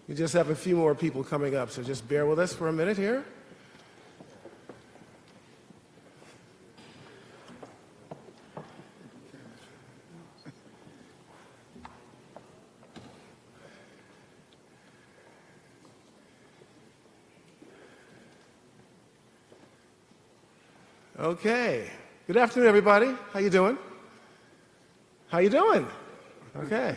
We just have a few more people coming up, so just bear with us for a minute here. Okay. Good afternoon, everybody. How you doing? How you doing? Okay.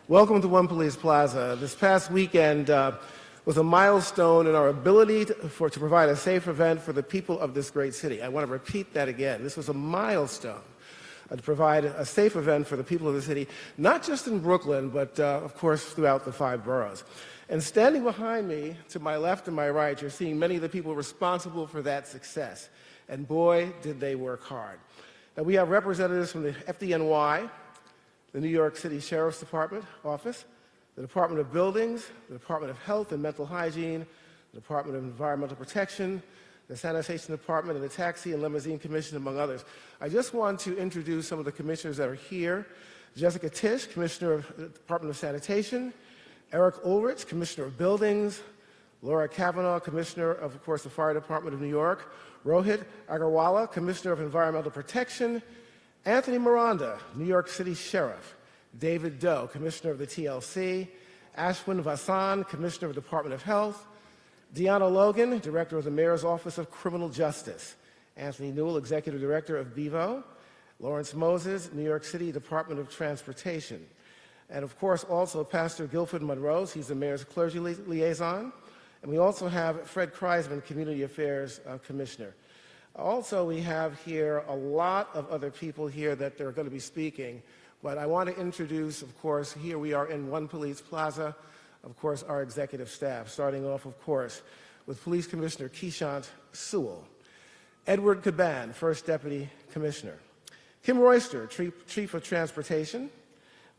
Welcome to One Police Plaza. This past weekend was a milestone in our ability to provide a safe event for the people of this great city. I want to repeat that again. This was a milestone to provide a safe event for the people of the city, not just in Brooklyn, but of course throughout the 5 boroughs. And standing behind me, to my left and my right, you're seeing many of the people responsible for that success. And boy, did they work hard. Now, we have representatives from the FDNY, the New York City Sheriff's Department office, the Department of Buildings, the Department of Health and Mental Hygiene, the Department of Environmental Protection, the Sanitation Department, and the Taxi and Limousine Commission, among others. I just want to introduce some of the commissioners that are here. Jessica Tisch, Commissioner of the Department of Sanitation, Eric Ulrich, Commissioner of Buildings, Laura Kavanaugh, Commissioner of course, the Fire Department of New York, Rohit Agarwala, Commissioner of Environmental Protection, Anthony Miranda, New York City Sheriff, David Doe, Commissioner of the TLC, Ashwin Vasan, Commissioner of the Department of Health, Deanna Logan, Director of the Mayor's Office of Criminal Justice, Anthony Newell, Executive Director of BEVO, Lawrence Moses, New York City Department of Transportation, and of course also Pastor Guilford Monroe, he's the Mayor's Clergy Liaison, and we also have Fred Kreisman, Community Affairs Commissioner. Also, we have here a lot of other people here that are going to be speaking, but I want to introduce, of course, here we are in One Police Plaza, of course, our executive staff, starting off, of course, with Police Commissioner Keishant Sewell, Edward Caban, First Deputy Commissioner, Kim Royster, Chief of Transportation.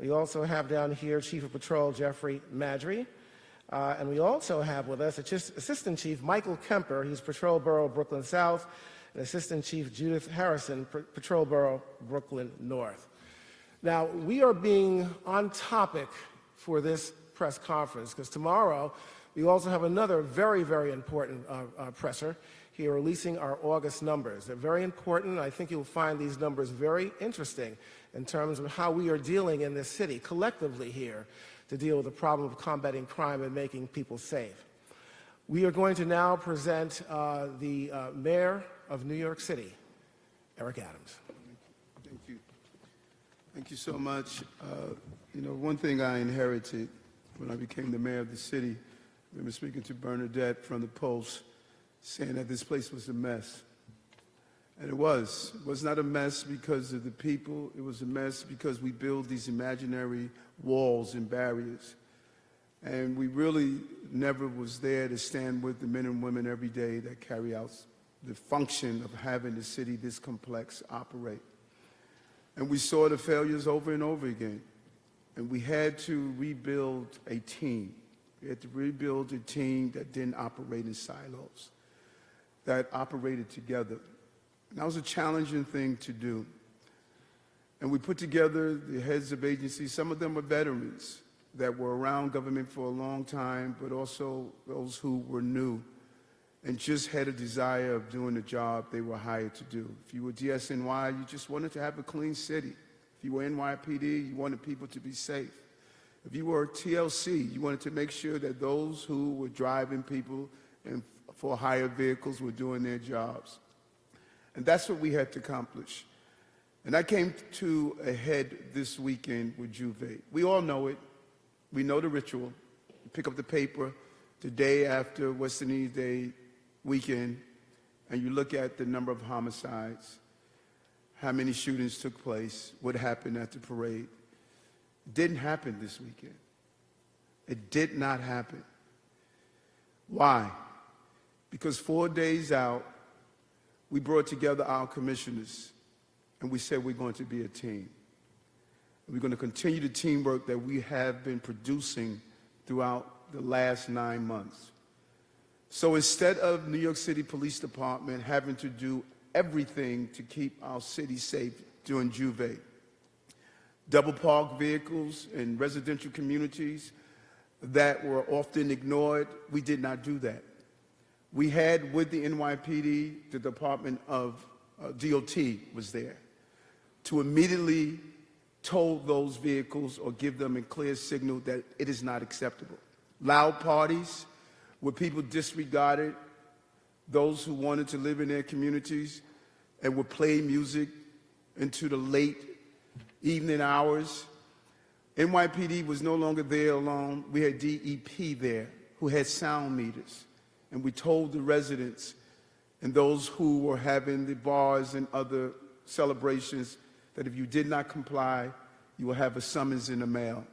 We also have down here Chief of Patrol Jeffrey Madry. And we also have with us Assistant Chief Michael Kemper, he's Patrol Borough Brooklyn South, and Assistant Chief Judith Harrison, Patrol Borough Brooklyn North. Now, we are being on topic for this press conference because tomorrow we also have another very, very important presser here releasing our August numbers. They're very important. I think you'll find these numbers very interesting in terms of how we are dealing in this city collectively here to deal with the problem of combating crime and making people safe. We are going to now present the Mayor of New York City, Eric Adams. Thank you. Thank you so much. You know, one thing I inherited when I became the mayor of the city, I remember speaking to Bernadette from the Post, saying that this place was a mess. And it was. It was not a mess because of the people. It was a mess because we build these imaginary walls and barriers. And we really never was there to stand with the men and women every day that carry out the function of having the city this complex operate. And we saw the failures over and over again. And we had to rebuild a team. We had to rebuild a team that didn't operate in silos, that operated together. And that was a challenging thing to do. And we put together the heads of agencies. Some of them were veterans that were around government for a long time, but also those who were new and just had a desire of doing the job they were hired to do. If you were DSNY, you just wanted to have a clean city. If you were NYPD, you wanted people to be safe. If you were TLC, you wanted to make sure that those who were driving people for hire vehicles were doing their jobs. And that's what we had to accomplish. And I came to a head this weekend with Juve. We all know it. We know the ritual. You pick up the paper the day after West Indies Day weekend, and you look at the number of homicides, how many shootings took place, what happened at the parade. It didn't happen this weekend. It did not happen. Why? Because 4 days out, we brought together our commissioners, and we said we're going to be a team. We're going to continue the teamwork that we have been producing throughout the last 9 months. So instead of New York City Police Department having to do everything to keep our city safe during Juve, double parked vehicles in residential communities, that were often ignored, we did not do that. We had with the NYPD, the Department of DOT was there to immediately tow those vehicles or give them a clear signal that it is not acceptable. Loud parties where people disregarded those who wanted to live in their communities and would play music into the late evening hours. NYPD was no longer there alone. We had DEP there who had sound meters. And we told the residents and those who were having the bars and other celebrations that if you did not comply, you will have a summons in the mail.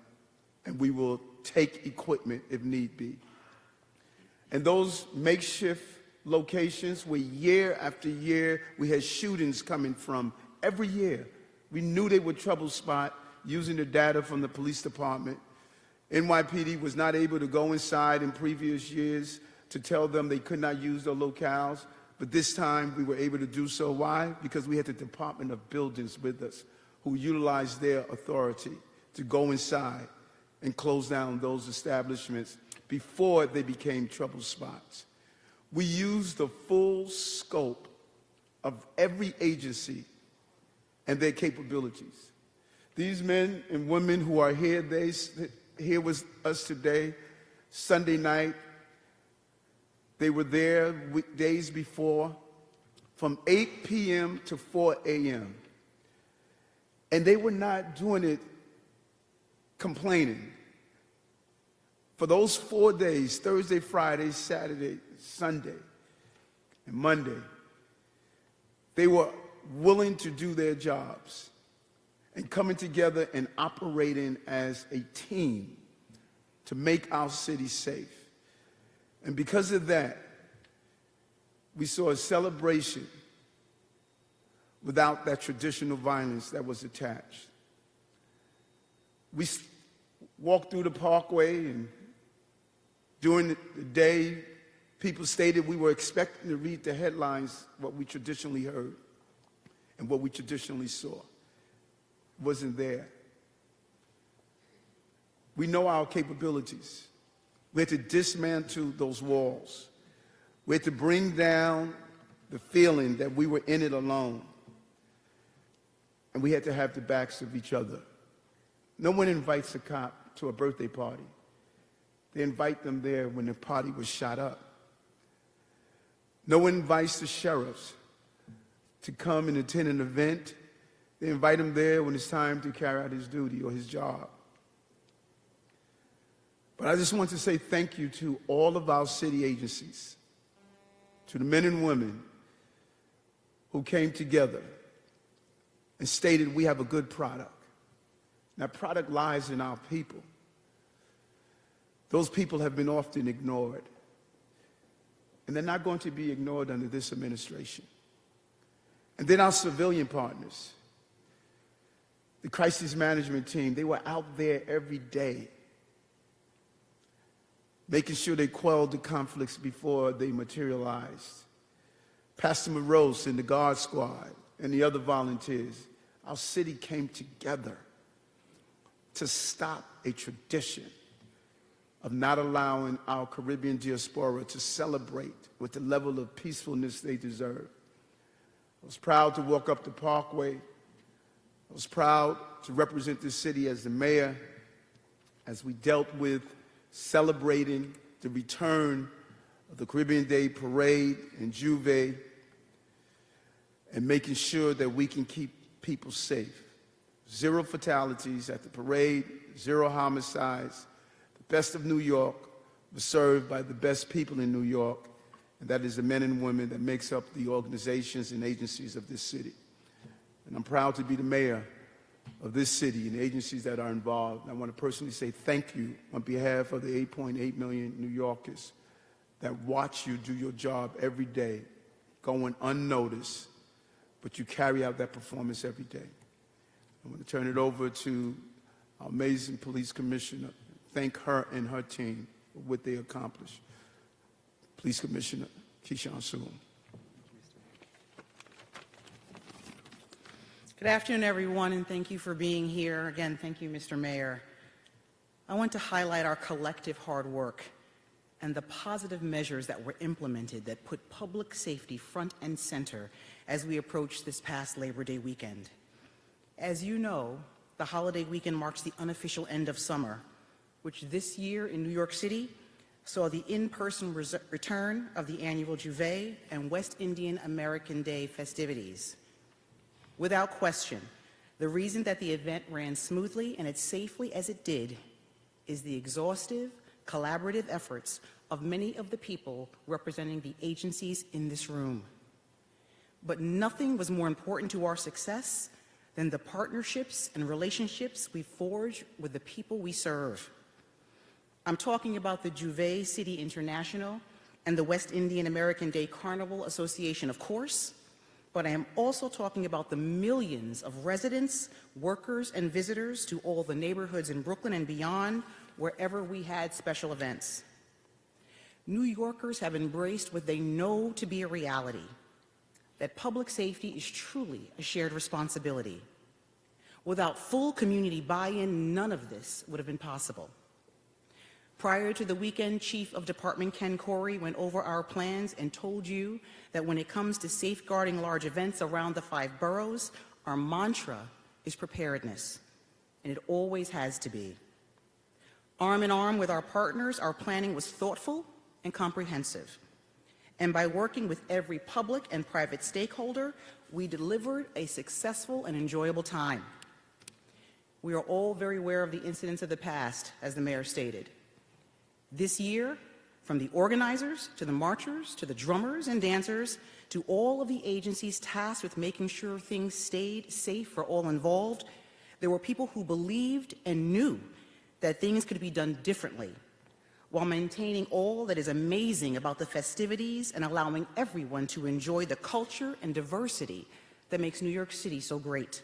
And we will take equipment if need be. And those makeshift locations where year after year we had shootings coming from every year. We knew they were trouble spot using the data from the police department. NYPD was not able to go inside in previous years to tell them they could not use the locales, but this time we were able to do so. Why? Because we had the Department of Buildings with us who utilized their authority to go inside and close down those establishments before they became trouble spots. We used the full scope of every agency and their capabilities. These men and women who are here, here with us today, Sunday night, they were there days before from 8 p.m. to 4 a.m. And they were not doing it complaining. For those 4 days, Thursday, Friday, Saturday, Sunday, and Monday, they were willing to do their jobs and coming together and operating as a team to make our city safe. And because of that, we saw a celebration without that traditional violence that was attached. We walked through the parkway, and during the day, people stated we were expecting to read the headlines, what we traditionally heard and what we traditionally saw. It wasn't there. We know our capabilities. We had to dismantle those walls. We had to bring down the feeling that we were in it alone. And we had to have the backs of each other. No one invites a cop to a birthday party. They invite them there when the party was shot up. No one invites the sheriffs to come and attend an event. They invite him there when it's time to carry out his duty or his job. But I just want to say thank you to all of our city agencies, to the men and women who came together and stated we have a good product. And that product lies in our people. Those people have been often ignored. And they're not going to be ignored under this administration. And then our civilian partners, the crisis management team, they were out there every day, making sure they quelled the conflicts before they materialized. Pastor Morose and the Guard Squad and the other volunteers, our city came together to stop a tradition of not allowing our Caribbean diaspora to celebrate with the level of peacefulness they deserve. I was proud to walk up the Parkway. I was proud to represent this city as the mayor as we dealt with celebrating the return of the Caribbean Day Parade in Juve and making sure that we can keep people safe. 0 fatalities at the parade, 0 homicides. The best of New York was served by the best people in New York, and that is the men and women that makes up the organizations and agencies of this city. And I'm proud to be the mayor of this city and the agencies that are involved. And I want to personally say thank you on behalf of the 8.8 million New Yorkers that watch you do your job every day, going unnoticed, but you carry out that performance every day. I want to turn it over to our amazing police commissioner. Thank her and her team for what they accomplished. Police Commissioner Keyshawn Sewell. Good afternoon, everyone, and thank you for being here. Again, thank you, Mr. Mayor. I want to highlight our collective hard work and the positive measures that were implemented that put public safety front and center as we approach this past Labor Day weekend. As you know, the holiday weekend marks the unofficial end of summer, which this year in New York City saw the in-person return of the annual Juve and West Indian American Day festivities. Without question, the reason that the event ran smoothly and as safely as it did is the exhaustive, collaborative efforts of many of the people representing the agencies in this room. But nothing was more important to our success than the partnerships and relationships we forge with the people we serve. I'm talking about the Juve City International and the West Indian American Day Carnival Association, of course, but I am also talking about the millions of residents, workers, and visitors to all the neighborhoods in Brooklyn and beyond, wherever we had special events. New Yorkers have embraced what they know to be a reality, that public safety is truly a shared responsibility. Without full community buy-in, none of this would have been possible. Prior to the weekend, Chief of Department Ken Corey went over our plans and told you that when it comes to safeguarding large events around the 5 boroughs, our mantra is preparedness, and it always has to be. Arm in arm with our partners, our planning was thoughtful and comprehensive. And by working with every public and private stakeholder, we delivered a successful and enjoyable time. We are all very aware of the incidents of the past, as the mayor stated. This year, from the organizers to the marchers to the drummers and dancers to all of the agencies tasked with making sure things stayed safe for all involved, there were people who believed and knew that things could be done differently while maintaining all that is amazing about the festivities and allowing everyone to enjoy the culture and diversity that makes New York City so great.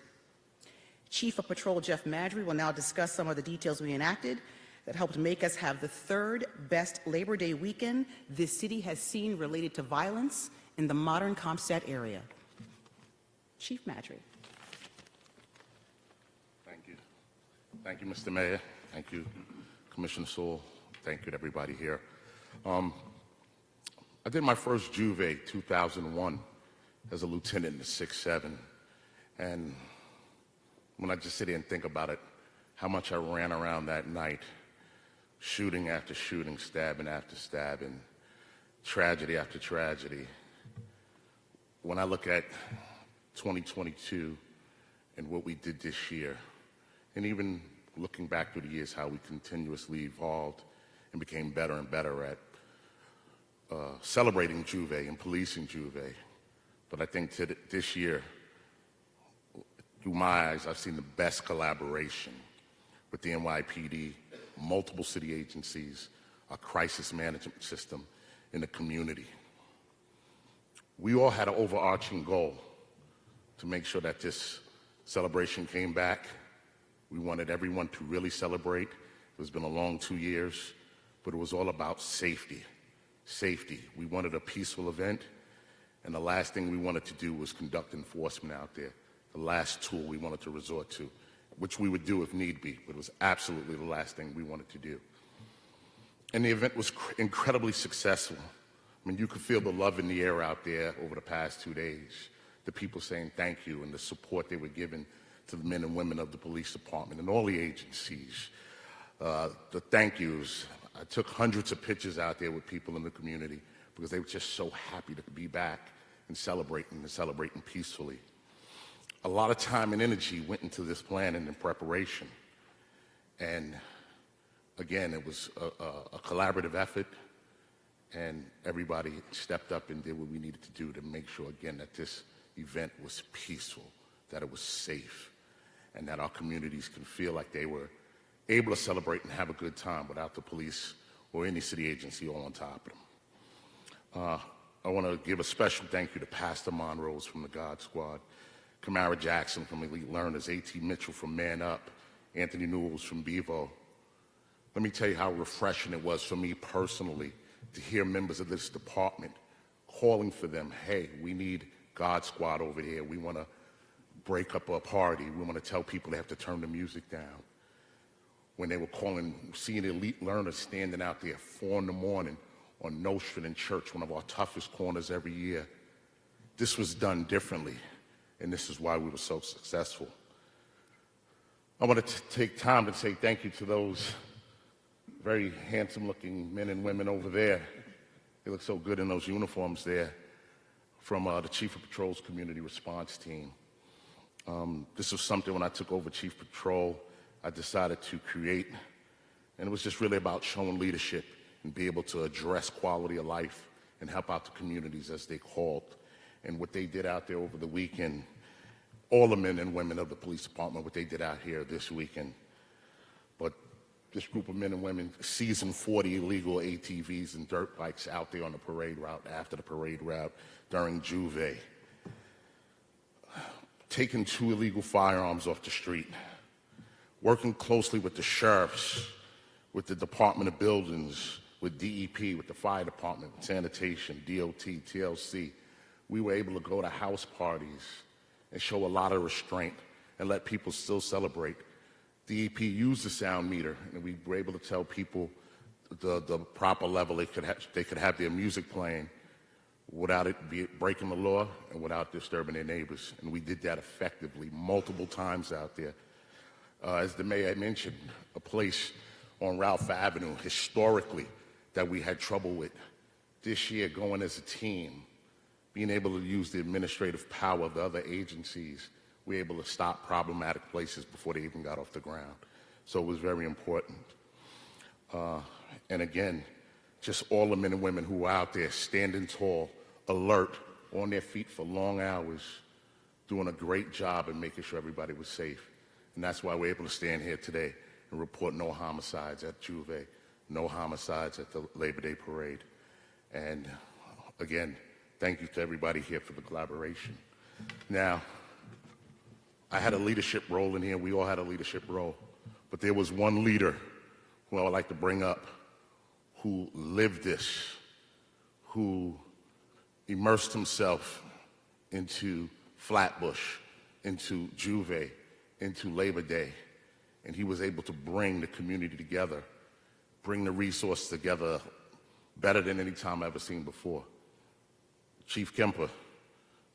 Chief of Patrol Jeff Madry will now discuss some of the details we enacted that helped make us have the 3rd best Labor Day weekend this city has seen related to violence in the modern Compstadt area. Chief Madry. Thank you. Thank you, Mr. Mayor. Thank you, Commissioner Sewell. Thank you to everybody here. I did my first Juve 2001 as a lieutenant in the 6-7. And when I just sit here and think about it, how much I ran around that night, shooting after shooting, stabbing after stabbing, tragedy after tragedy. When I look at 2022 and what we did this year, and even looking back through the years, how we continuously evolved and became better and better at celebrating Juve and policing Juve. But I think this year, through my eyes, I've seen the best collaboration with the NYPD, multiple city agencies, a crisis management system in the community. We all had an overarching goal to make sure that this celebration came back. We wanted everyone to really celebrate. It's been a long 2 years, but it was all about safety. Safety. We wanted a peaceful event, and the last thing we wanted to do was conduct enforcement out there. The last tool we wanted to resort to, which we would do if need be, but it was absolutely the last thing we wanted to do. And the event was incredibly successful. I mean, you could feel the love in the air out there over the past 2 days, the people saying thank you and the support they were giving to the men and women of the police department and all the agencies. The thank yous. I took hundreds of pictures out there with people in the community because they were just so happy to be back and celebrating peacefully. A lot of time and energy went into this planning and preparation. And again, it was a collaborative effort, and everybody stepped up and did what we needed to do to make sure, again, that this event was peaceful, that it was safe, and that our communities can feel like they were able to celebrate and have a good time without the police or any city agency all on top of them. I want to give a special thank you to Pastor Monrose from the God Squad, Kamara Jackson from Elite Learners, A.T. Mitchell from Man Up, Anthony Newells from Bevo. Let me tell you how refreshing it was for me personally to hear members of this department calling for them, hey, we need God Squad over here. We want to break up a party. We want to tell people they have to turn the music down. when they were seeing elite learners standing out there 4 in the morning on Nostrand in Church, one of our toughest corners every year. This was done differently, and this is why we were so successful. I want to take time to say thank you to those very handsome-looking men and women over there. They look so good in those uniforms there, from the Chief of Patrol's Community Response Team. This was something when I took over Chief Patrol, I decided to create, and it was just really about showing leadership and be able to address quality of life and help out the communities as they called. And what they did out there over the weekend, all the men and women of the police department, what they did out here this weekend. But this group of men and women seizing 40 illegal ATVs and dirt bikes out there on the parade route, after the parade route, during Juve. Taking 2 illegal firearms off the street. Working closely with the sheriffs, with the Department of Buildings, with DEP, with the fire department, with sanitation, DOT, TLC. We were able to go to house parties and show a lot of restraint and let people still celebrate. DEP used the sound meter, and we were able to tell people the proper level they could have their music playing without it breaking the law and without disturbing their neighbors. And we did that effectively multiple times out there. As the mayor mentioned, a place on Ralph Avenue historically that we had trouble with. This year, going as a team, being able to use the administrative power of the other agencies, we were able to stop problematic places before they even got off the ground. So it was very important. And again, just all the men and women who were out there standing tall, alert, on their feet for long hours, doing a great job and making sure everybody was safe. And that's why we're able to stand here today and report no homicides at Juve, no homicides at the Labor Day parade. And again, thank you to everybody here for the collaboration. Now, I had a leadership role in here. We all had a leadership role. But there was one leader who I would like to bring up who lived this, who immersed himself into Flatbush, into Juve, into Labor Day. And he was able to bring the community together, bring the resources together better than any time I've ever seen before. Chief Kemper,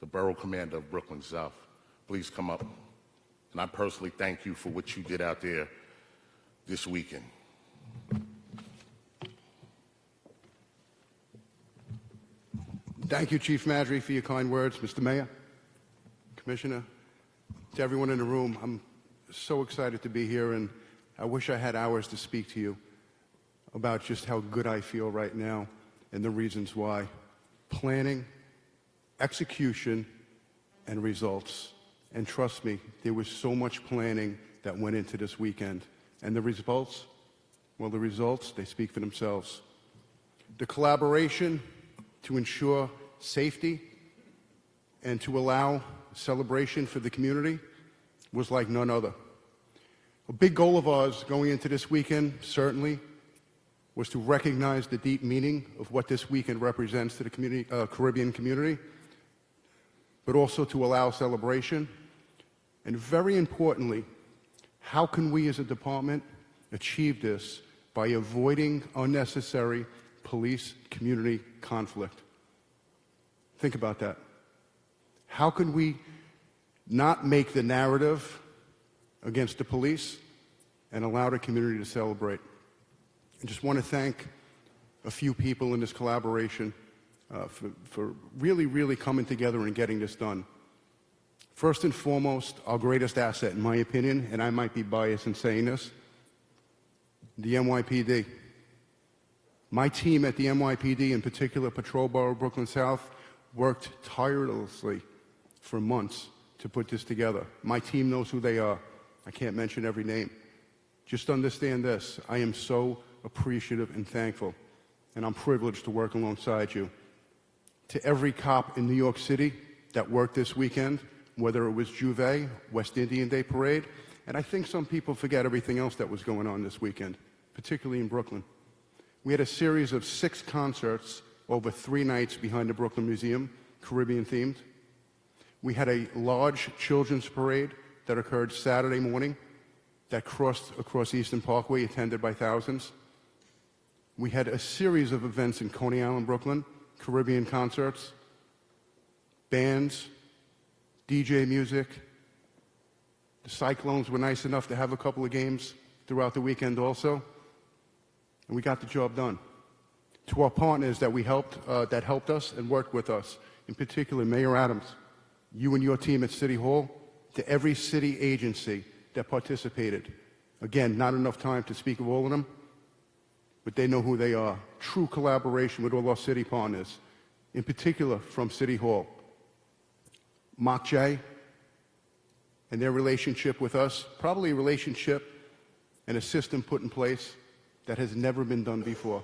the borough commander of Brooklyn South, please come up. And I personally thank you for what you did out there this weekend. Thank you, Chief Madry, for your kind words. Mr. Mayor, Commissioner, to everyone in the room, I'm so excited to be here, and I wish I had hours to speak to you about just how good I feel right now and the reasons why. Planning, execution, and results. And trust me, there was so much planning that went into this weekend. And the results? Well, the results, they speak for themselves. The collaboration to ensure safety and to allow celebration for the community was like none other. A big goal of ours going into this weekend, certainly, was to recognize the deep meaning of what this weekend represents to the community, Caribbean community, but also to allow celebration. And very importantly, how can we as a department achieve this by avoiding unnecessary police-community conflict? Think about that. How can we not make the narrative against the police and allow the community to celebrate? I just want to thank a few people in this collaboration for really, really coming together and getting this done. First and foremost, our greatest asset, in my opinion, and I might be biased in saying this, the NYPD. My team at the NYPD, in particular Patrol Borough Brooklyn South, worked tirelessly for months to put this together. My team knows who they are. I can't mention every name. Just understand this. I am so appreciative and thankful, and I'm privileged to work alongside you. To every cop in New York City that worked this weekend, whether it was Juve, West Indian Day Parade, and I think some people forget everything else that was going on this weekend, particularly in Brooklyn. We had a series of 6 concerts over 3 nights behind the Brooklyn Museum, Caribbean themed. We had a large children's parade that occurred Saturday morning that crossed across Eastern Parkway, attended by thousands. We had a series of events in Coney Island, Brooklyn, Caribbean concerts, bands, DJ music. The Cyclones were nice enough to have a couple of games throughout the weekend also, and we got the job done. To our partners that helped us and worked with us, in particular Mayor Adams, you and your team at City Hall, to every city agency that participated. Again, not enough time to speak of all of them, but they know who they are. True collaboration with all our city partners, in particular from City Hall. Mock J and their relationship with us, probably a relationship and a system put in place that has never been done before.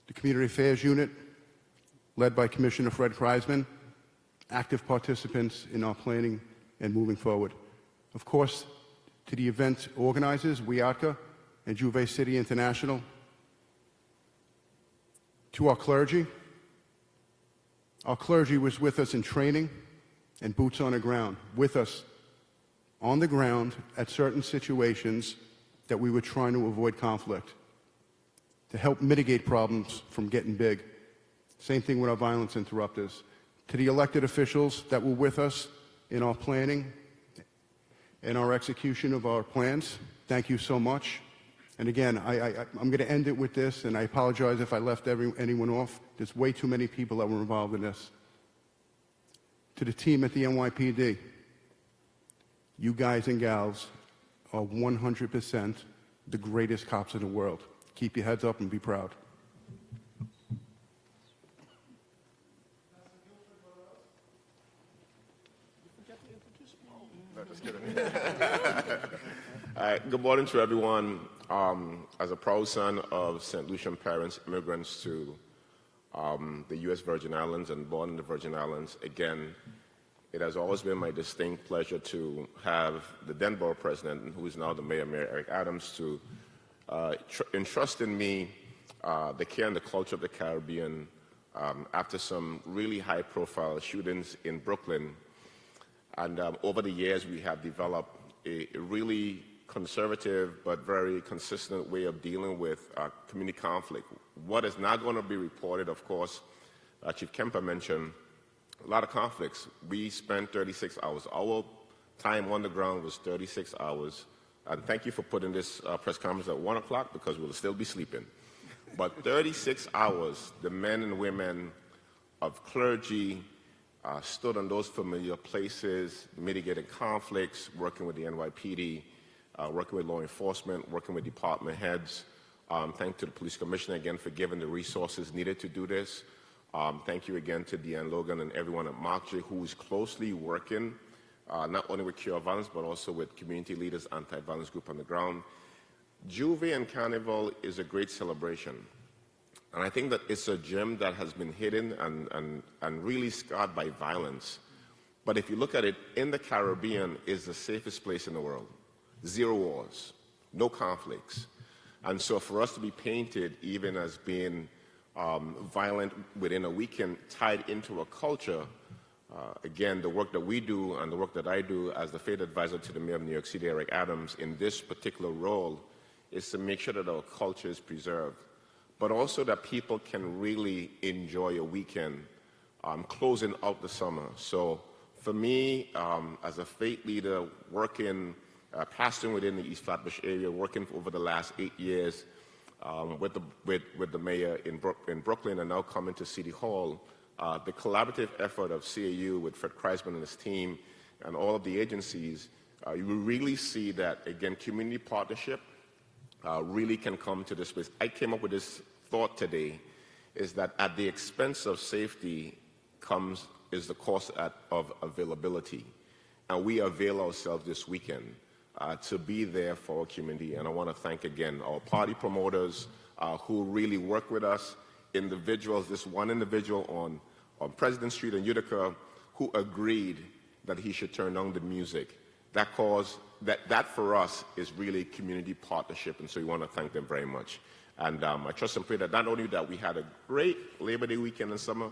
The Community Affairs Unit, led by Commissioner Fred Kreisman, active participants in our planning and moving forward. Of course, to the event organizers, WIATCA and Juve City International. To our clergy was with us in training and boots on the ground, with us on the ground at certain situations that we were trying to avoid conflict, to help mitigate problems from getting big. Same thing with our violence interrupters. To the elected officials that were with us in our planning and our execution of our plans, thank you so much. And again, I'm going to end it with this, and I apologize if I left anyone off. There's way too many people that were involved in this. To the team at the NYPD, you guys and gals are 100% the greatest cops in the world. Keep your heads up and be proud. Good morning to everyone. As a proud son of St. Lucian parents, immigrants to the U.S. Virgin Islands and born in the Virgin Islands, again, it has always been my distinct pleasure to have the then borough president, who is now the mayor, Mayor Eric Adams, to entrust in me the care and the culture of the Caribbean after some really high-profile shootings in Brooklyn. And over the years, we have developed a really conservative but very consistent way of dealing with community conflict. What is not going to be reported, of course, Chief Kemper mentioned, a lot of conflicts. We spent 36 hours. Our time on the ground was 36 hours. And thank you for putting this press conference at 1 o'clock, because we'll still be sleeping. But 36 hours, the men and women of clergy stood on those familiar places, mitigating conflicts, working with the NYPD, working with law enforcement, working with department heads. Thank to the police commissioner again for giving the resources needed to do this. Thank you again to Deanne Logan and everyone at MARCJ who is closely working not only with Cure Violence but also with community leaders, anti-violence group on the ground. Juve and Carnival is a great celebration. And I think that it's a gem that has been hidden and really scarred by violence. But if you look at it, in the Caribbean is the safest place in the world. 0 wars, no conflicts. And so for us to be painted even as being violent within a weekend tied into a culture, again, the work that we do and the work that I do as the faith advisor to the Mayor of New York City, Eric Adams, in this particular role is to make sure that our culture is preserved, but also that people can really enjoy a weekend closing out the summer. So for me, as a faith leader working, pastoring within the East Flatbush area, working for over the last 8 years with the mayor in Brooklyn and now coming to City Hall, the collaborative effort of CAU with Fred Kreisman and his team and all of the agencies, you will really see that, again, community partnership really can come to this place. I came up with this thought today, is that at the expense of safety is the cost of availability. And we avail ourselves this weekend to be there for our community. And I want to thank again our party promoters who really work with us, individuals, this one individual on President Street in Utica who agreed that he should turn on the music. That for us is really community partnership, and so we want to thank them very much. And I trust and pray that not only that we had a great Labor Day weekend and summer,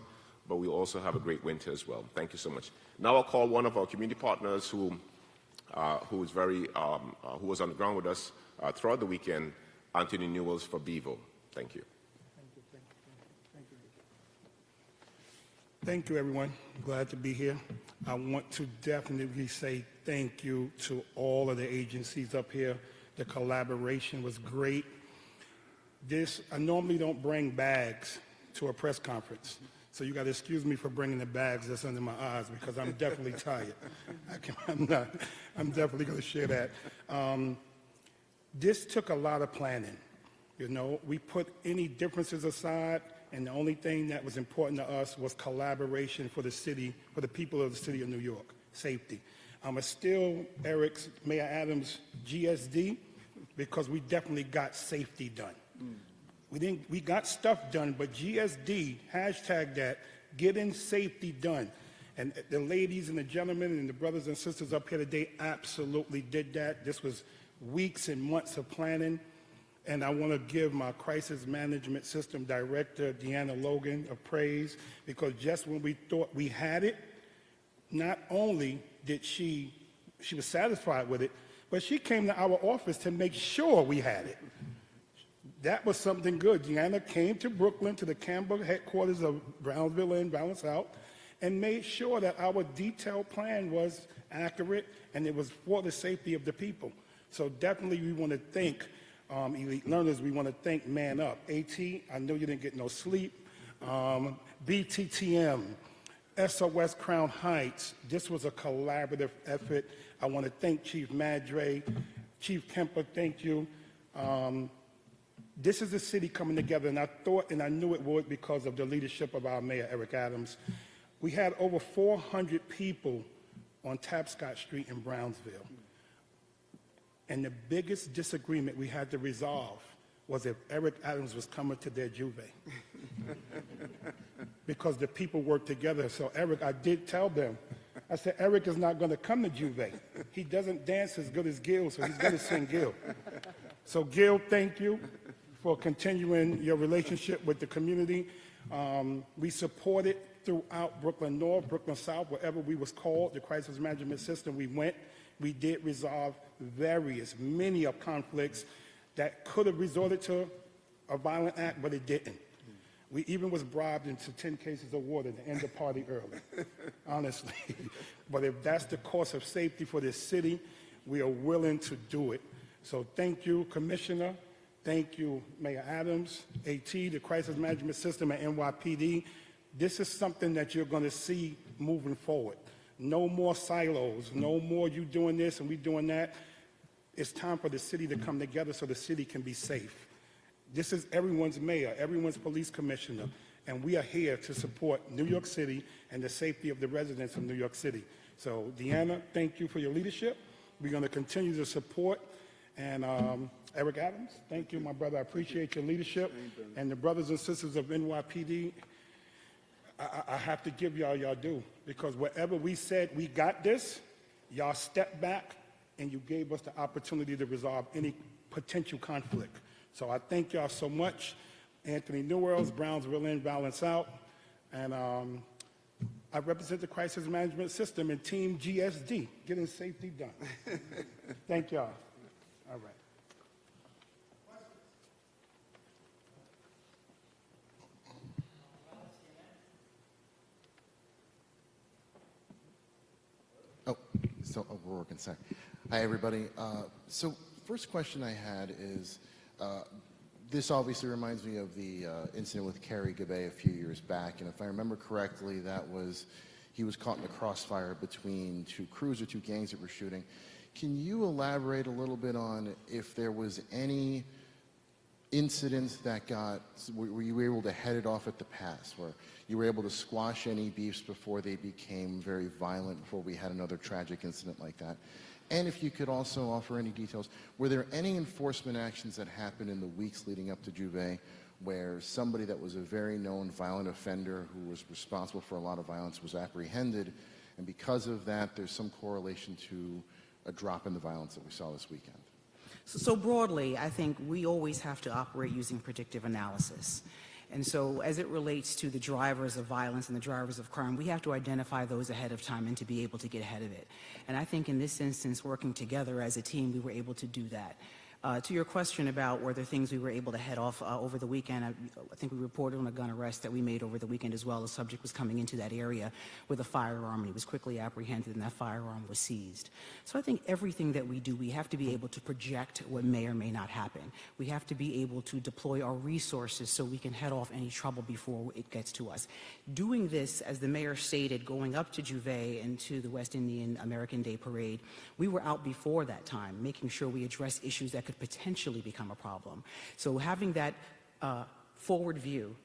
but we also have a great winter as well. Thank you so much. Now I'll call one of our community partners who who was on the ground with us throughout the weekend, Anthony Newells for Bevo. Thank you. Thank you, everyone. Glad to be here. I want to definitely say thank you to all of the agencies up here. The collaboration was great. I normally don't bring bags to a press conference, so you got to excuse me for bringing the bags that's under my eyes because I'm definitely tired. I'm definitely going to share that. This took a lot of planning. You know, we put any differences aside, and the only thing that was important to us was collaboration for the city, for the people of the city of New York, safety. I'm still Eric's, Mayor Adams' GSD because we definitely got safety done. We got stuff done, but GSD, hashtag that, getting safety done. And the ladies and the gentlemen and the brothers and sisters up here today absolutely did that. This was weeks and months of planning. And I want to give my crisis management system director, Deanna Logan, a praise because just when we thought we had it, not only did she was satisfied with it, but she came to our office to make sure we had it. That was something good. Deanna came to Brooklyn, to the Canberra headquarters of Brownsville and Balance Out, and made sure that our detailed plan was accurate and it was for the safety of the people. So definitely we want to thank elite learners. We want to thank Man Up. AT, I know you didn't get no sleep. BTTM, SOS Crown Heights. This was a collaborative effort. I want to thank Chief Madre, Chief Kemper, thank you. This is the city coming together, and I thought and I knew it would because of the leadership of our mayor, Eric Adams. We had over 400 people on Tapscott Street in Brownsville. And the biggest disagreement we had to resolve was if Eric Adams was coming to their juve. Because the people worked together. So Eric, I did tell them, I said, Eric is not going to come to juve. He doesn't dance as good as Gil, so he's going to sing Gil. So Gil, thank you for continuing your relationship with the community. We support it throughout Brooklyn North, Brooklyn South, wherever we was called, the crisis management system, we went. We did resolve many of conflicts that could have resorted to a violent act, but it didn't. We even was bribed into 10 cases of water to end the party early, honestly. But if that's the cost of safety for this city, we are willing to do it. So thank you, Commissioner. Thank you, Mayor Adams, AT, the Crisis Management System at NYPD. This is something that you're going to see moving forward. No more silos, no more you doing this and we doing that. It's time for the city to come together so the city can be safe. This is everyone's mayor, everyone's police commissioner, and we are here to support New York City and the safety of the residents of New York City. So, Deanna, thank you for your leadership. We're going to continue to support. And Eric Adams, thank you, my brother. I appreciate your leadership. And the brothers and sisters of NYPD, I have to give y'all due, because wherever we said we got this, y'all stepped back and you gave us the opportunity to resolve any potential conflict. So I thank y'all so much. Anthony Newells, Brownsville in, Balance Out, and I represent the crisis management system and Team GSD, getting safety done. Thank y'all. All right. We're working, sorry. Hi, everybody. So first question I had is, this obviously reminds me of the incident with Kerry Gabay a few years back, and if I remember correctly, he was caught in a crossfire between two crews or two gangs that were shooting. Can you elaborate a little bit on if there was any incidents that were you able to head it off at the pass, where you were able to squash any beefs before they became very violent, before we had another tragic incident like that? And if you could also offer any details, were there any enforcement actions that happened in the weeks leading up to Juve where somebody that was a very known violent offender who was responsible for a lot of violence was apprehended, and because of that there's some correlation to a drop in the violence that we saw this weekend? So broadly, I think we always have to operate using predictive analysis. And so as it relates to the drivers of violence and the drivers of crime, we have to identify those ahead of time and to be able to get ahead of it. And I think in this instance, working together as a team, we were able to do that. To your question about were there things we were able to head off over the weekend, I think we reported on a gun arrest that we made over the weekend as well. The subject was coming into that area with a firearm, and he was quickly apprehended, and that firearm was seized. So I think everything that we do, we have to be able to project what may or may not happen. We have to be able to deploy our resources so we can head off any trouble before it gets to us. Doing this, as the mayor stated, going up to Juve and to the West Indian American Day Parade, we were out before that time, making sure we address issues that could potentially become a problem. So having that forward view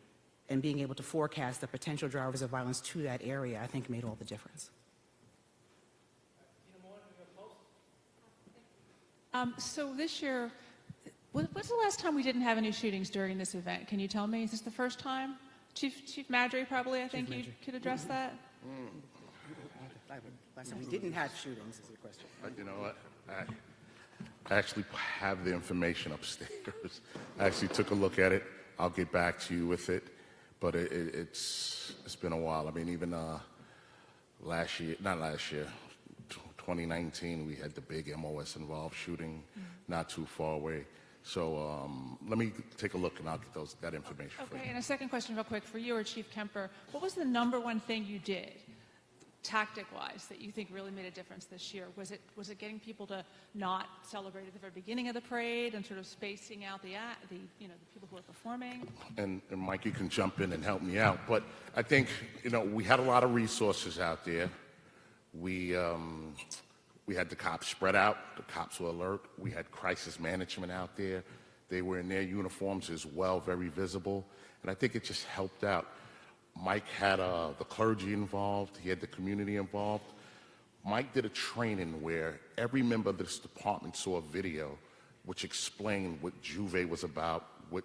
and being able to forecast the potential drivers of violence to that area, I think made all the difference. So this year, when's the last time we didn't have any shootings during this event? Can you tell me? Is this the first time? Chief Madry, probably, I think you could address that. Last time we didn't have shootings is the question. You know what? I actually have the information upstairs. I actually took a look at it. I'll get back to you with it. But it's been a while. I mean, even last year, 2019, we had the big MOS involved shooting not too far away. So let me take a look and I'll get that information for you. Okay, and a second question real quick for you or Chief Kemper. What was the #1 thing you did, tactic-wise, that you think really made a difference this year? Was it getting people to not celebrate at the very beginning of the parade and sort of spacing out the people who are performing? And Mike, you can jump in and help me out. But I think, we had a lot of resources out there. We had the cops spread out. The cops were alert. We had crisis management out there. They were in their uniforms as well, very visible. And I think it just helped out. Mike had the clergy involved. He had the community involved. Mike did a training where every member of this department saw a video which explained what Juve was about, what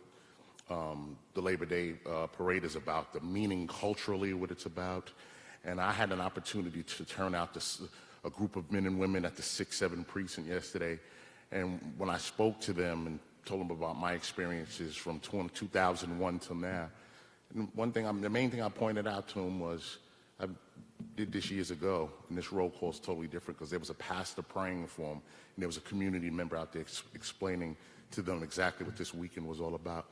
the Labor Day parade is about, the meaning culturally, what it's about. And I had an opportunity to turn out a group of men and women at the 6-7 precinct yesterday. And when I spoke to them and told them about my experiences from 2001 till now, and the main thing I pointed out to them was, I did this years ago, and this roll call is totally different because there was a pastor praying for them, and there was a community member out there explaining to them exactly what this weekend was all about.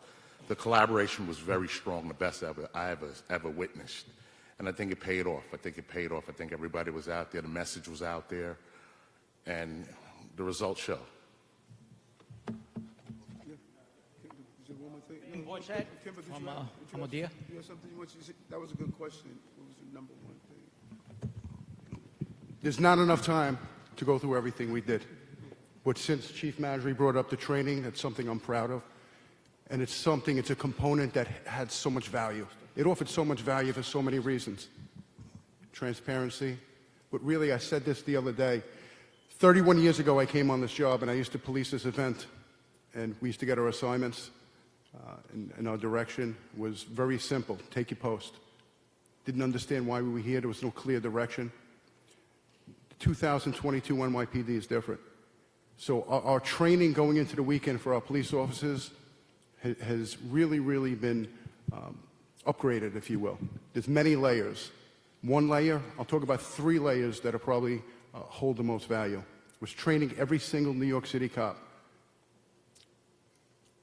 The collaboration was very strong, the best I ever witnessed. And I think it paid off. I think everybody was out there. The message was out there. And the results show. What's that? From Adia? You have something you want to say? That was a good question. What was the #1 thing? There's not enough time to go through everything we did. But since Chief Madry brought up the training, that's something I'm proud of. And it's a component that had so much value. It offered so much value for so many reasons. Transparency. But really, I said this the other day. 31 years ago, I came on this job, and I used to police this event. And we used to get our assignments, and our direction was very simple. Take your post. Didn't understand why we were here. There was no clear direction. 2022 NYPD is different. So our training going into the weekend for our police officers has really, really been upgraded, if you will. There's many layers. One layer, I'll talk about 3 layers that are probably hold the most value. Was training every single New York City cop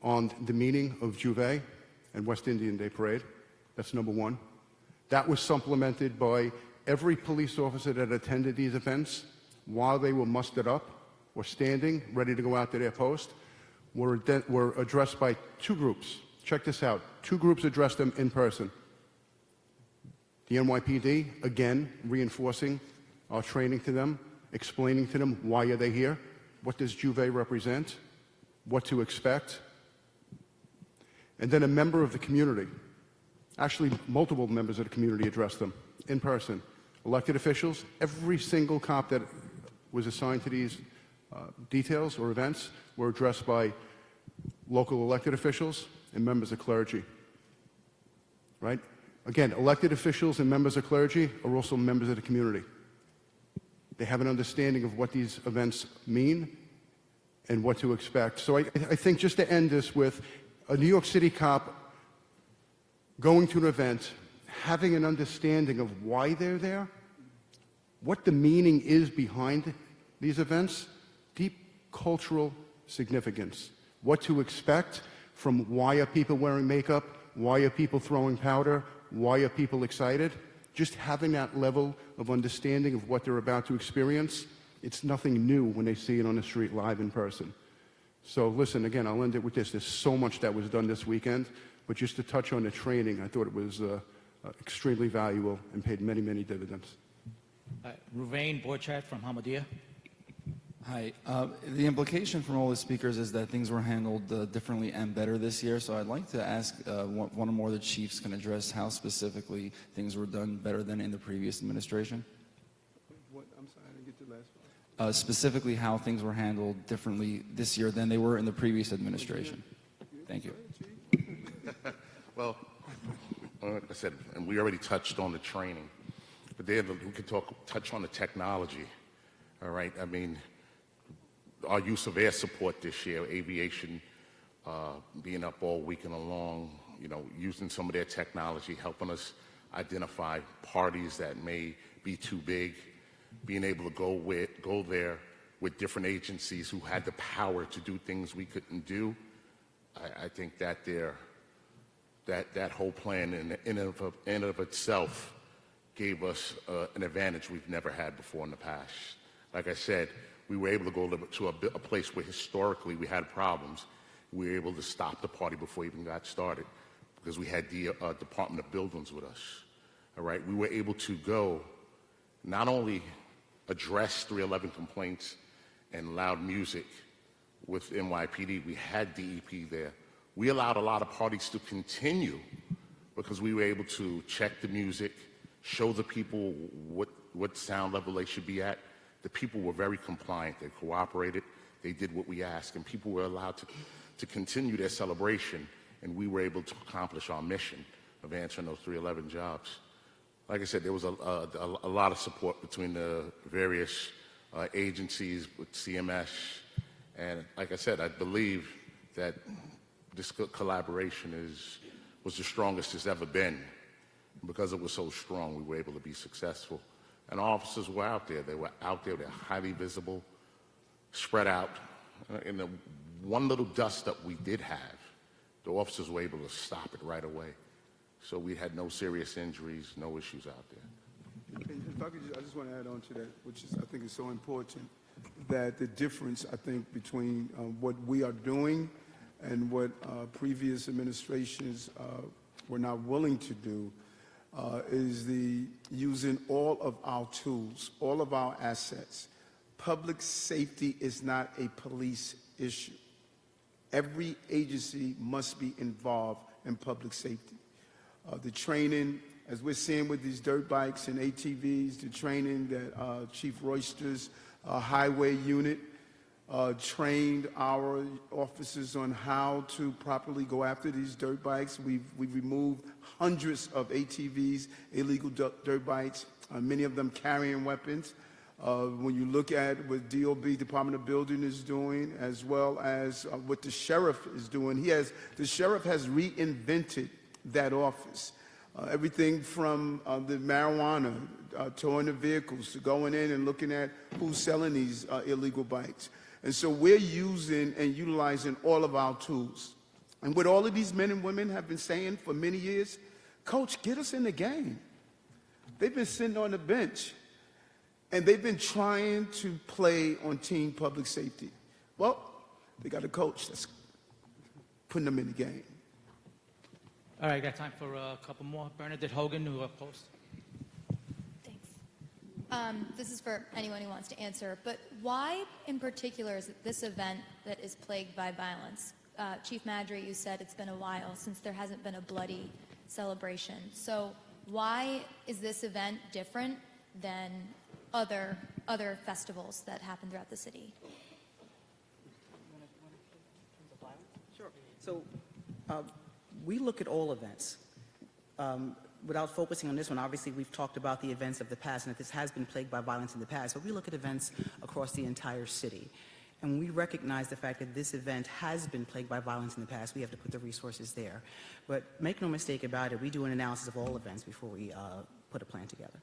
on the meaning of Juve and West Indian Day Parade. That's #1. That was supplemented by every police officer that attended these events while they were mustered up or standing, ready to go out to their post, were addressed by 2 groups. Check this out. 2 groups addressed them in person. The NYPD, again, reinforcing our training to them, explaining to them why are they here, what does Juve represent, what to expect. And then a member of the community, actually multiple members of the community addressed them in person. Elected officials, every single cop that was assigned to these details or events were addressed by local elected officials and members of clergy, right? Again, elected officials and members of clergy are also members of the community. They have an understanding of what these events mean and what to expect. So I think just to end this with, a New York City cop going to an event, having an understanding of why they're there, what the meaning is behind these events, deep cultural significance, what to expect from why are people wearing makeup, why are people throwing powder, why are people excited. Just having that level of understanding of what they're about to experience, it's nothing new when they see it on the street live in person. So listen, again, I'll end it with this. There's so much that was done this weekend, but just to touch on the training, I thought it was extremely valuable and paid many, many dividends. Ruvain Borchardt from Hamadia. Hi. The implication from all the speakers is that things were handled differently and better this year. So I'd like to ask one or more of the chiefs can address how specifically things were done better than in the previous administration. What? I'm sorry, I didn't get the last part. Specifically how things were handled differently this year than they were in the previous administration. Thank you. Well, like I said, and we already touched on the training, but we could touch on the technology. All right, I mean, our use of air support this year, aviation being up all weekend long, you know, using some of their technology, helping us identify parties that may be too big, being able to go there with different agencies who had the power to do things we couldn't do. I think that that whole plan in and of itself gave us an advantage we've never had before in the past. Like I said, we were able to go to a place where historically we had problems. We were able to stop the party before it even got started because we had the Department of Buildings with us. All right, we were able to go not only address 311 complaints and loud music with NYPD, we had DEP there. We allowed a lot of parties to continue because we were able to check the music, show the people what sound level they should be at. The people were very compliant. They cooperated. They did what we asked, and people were allowed to continue their celebration, and we were able to accomplish our mission of answering those 311 jobs. Like I said, there was a lot of support between the various agencies with CMS, and like I said, I believe that this collaboration was the strongest it's ever been. Because it was so strong, we were able to be successful. And officers were out there. They were out there. They're highly visible, spread out. In the one little dust that we did have, the officers were able to stop it right away. So we had no serious injuries, no issues out there. And if I could I just want to add on to that, which is, I think is so important, that the difference, I think, between what we are doing and what previous administrations were not willing to do is the using all of our tools, all of our assets. Public safety is not a police issue. Every agency must be involved in public safety. The training, as we're seeing with these dirt bikes and ATVs, the training that Chief Royster's highway unit trained our officers on how to properly go after these dirt bikes. We've removed hundreds of ATVs, illegal dirt bikes, many of them carrying weapons. When you look at what DOB, Department of Building, is doing, as well as what the sheriff is doing, the sheriff has reinvented that office. Everything from the marijuana, towing the vehicles, to going in and looking at who's selling these illegal bikes. And so we're using and utilizing all of our tools. And what all of these men and women have been saying for many years, Coach, get us in the game. They've been sitting on the bench, and they've been trying to play on team public safety. Well, they got a coach that's putting them in the game. All right, got time for a couple more. Bernadette Hogan, who opposed. Thanks. This is for anyone who wants to answer, but why in particular is it this event that is plagued by violence? Chief Madry, you said it's been a while since there hasn't been a bloody celebration. So why is this event different than other festivals that happen throughout the city? Sure. So we look at all events. Without focusing on this one, obviously we've talked about the events of the past and that this has been plagued by violence in the past, but we look at events across the entire city. And we recognize the fact that this event has been plagued by violence in the past. We have to put the resources there. But make no mistake about it, we do an analysis of all events before we put a plan together.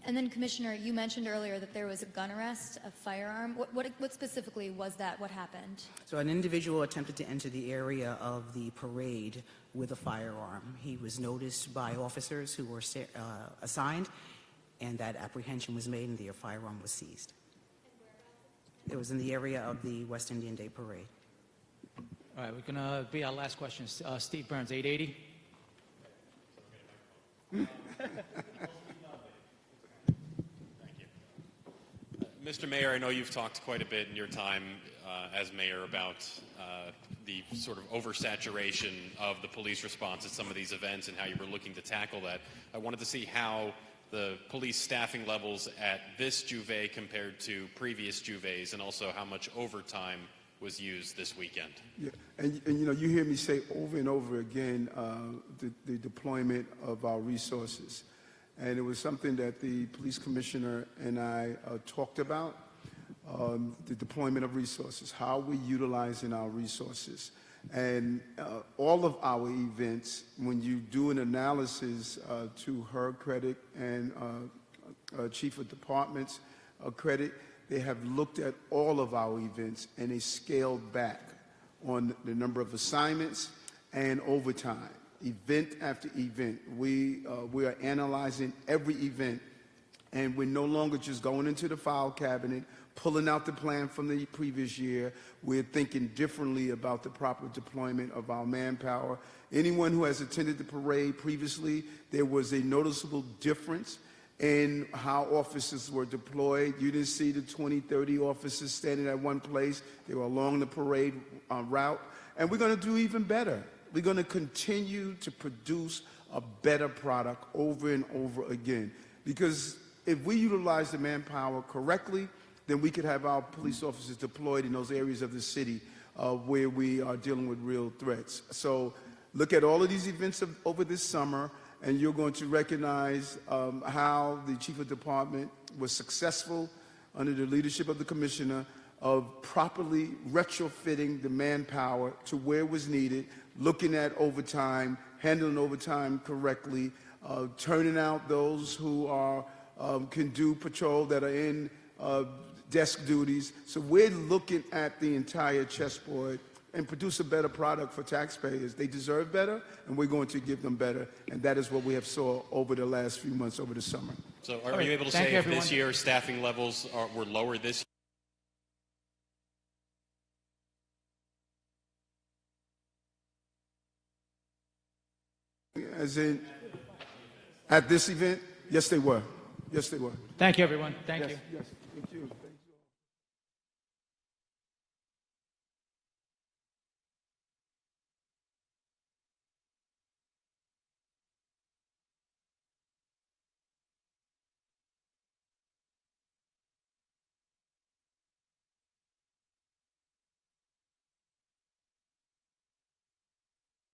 And then, Commissioner, you mentioned earlier that there was a gun arrest, a firearm. What specifically was that? What happened? So an individual attempted to enter the area of the parade with a firearm. He was noticed by officers who were assigned, and that apprehension was made and the firearm was seized. It was in the area of the West Indian Day Parade. All right, we're going to be our last question. Steve Burns, 880. Mr. Mayor, I know you've talked quite a bit in your time as mayor about the sort of oversaturation of the police response at some of these events and how you were looking to tackle that. I wanted to see how the police staffing levels at this Juve compared to previous Juves, and also how much overtime was used this weekend. Yeah, and you know, you hear me say over and over again the deployment of our resources. And it was something that the police commissioner and I talked about, the deployment of resources, how we're utilizing our resources. And all of our events, when you do an analysis to her credit and chief of department's credit, they have looked at all of our events and they scaled back on the number of assignments and overtime. Event after event, we are analyzing every event, and we're no longer just going into the file cabinet, pulling out the plan from the previous year. We're thinking differently about the proper deployment of our manpower. Anyone who has attended the parade previously, there was a noticeable difference in how officers were deployed. You didn't see the 20, 30 officers standing at one place. They were along the parade route, and we're going to do even better. We're going to continue to produce a better product over and over again. Because if we utilize the manpower correctly, then we could have our police officers deployed in those areas of the city where we are dealing with real threats. So look at all of these events over this summer, and you're going to recognize how the chief of department was successful under the leadership of the commissioner of properly retrofitting the manpower to where it was needed, looking at overtime, handling overtime correctly, turning out those who are can do patrol that are in desk duties. So we're looking at the entire chessboard and produce a better product for taxpayers. They deserve better, and we're going to give them better, and that is what we have saw over the last few months over the summer. So are you able to say if this year staffing levels were lower this year? As in, at this event, yes, they were. Yes, they were. Thank you, everyone. Thank yes, you. Yes, thank you. Thank you.